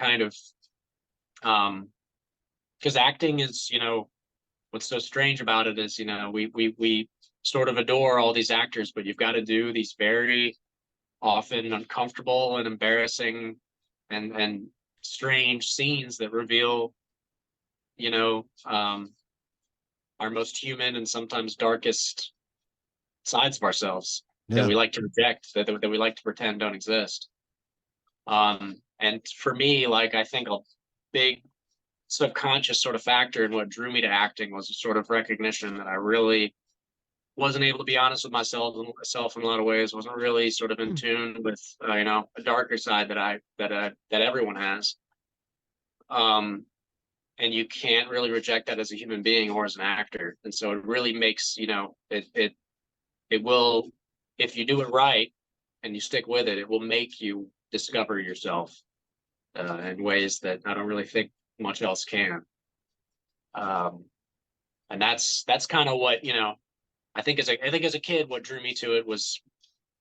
kind of, because acting is, what's so strange about it is, we sort of adore all these actors, but you've got to do these very often uncomfortable and embarrassing and strange scenes that reveal, you know, um, our most human and sometimes darkest sides of ourselves that Yeah. we like to reject, that we like to pretend don't exist. And for me, like, I think a big subconscious sort of factor in what drew me to acting was a sort of recognition that I really wasn't able to be honest with myself in a lot of ways, wasn't really sort of in tune with, a darker side that everyone has. Um, and you can't really reject that as a human being or as an actor. And so it really makes, it will, if you do it right and you stick with it, it will make you discover yourself in ways that I don't really think much else can. Um, and that's kind of what, I think as a kid, what drew me to it was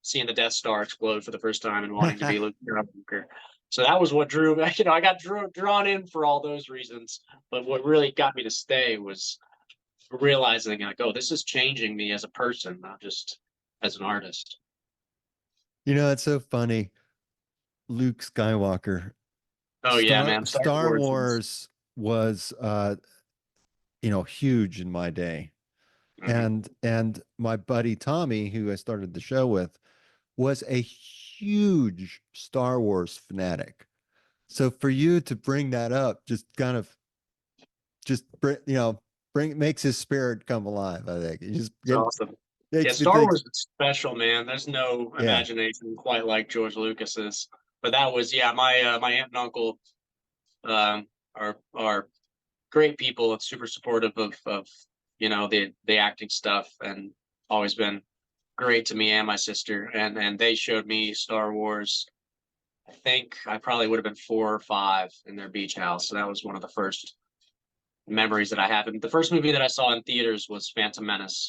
seeing the Death Star explode for the first time and wanting to be Luke Skywalker. So that was what drew me. I got drawn in for all those reasons. But what really got me to stay was realizing, like, oh, this is changing me as a person, not just as an artist. It's so funny. Luke Skywalker. Oh yeah, Star man. Star Star Wars was. Wars was huge in my day. Mhm. And my buddy Tommy, who I started the show with, was a huge Star Wars fanatic. So for you to bring that up just kind of just bring makes his spirit come alive, I think. It just It's awesome. Yeah, makes me Star think, Wars is special, man. There's no yeah. imagination quite like George Lucas's. But that was, yeah, my aunt and uncle are great people and super supportive of the acting stuff, and always been great to me and my sister. And they showed me Star Wars. I think I probably would have been 4 or 5 in their beach house. So that was one of the first memories that I have. And the first movie that I saw in theaters was Phantom Menace.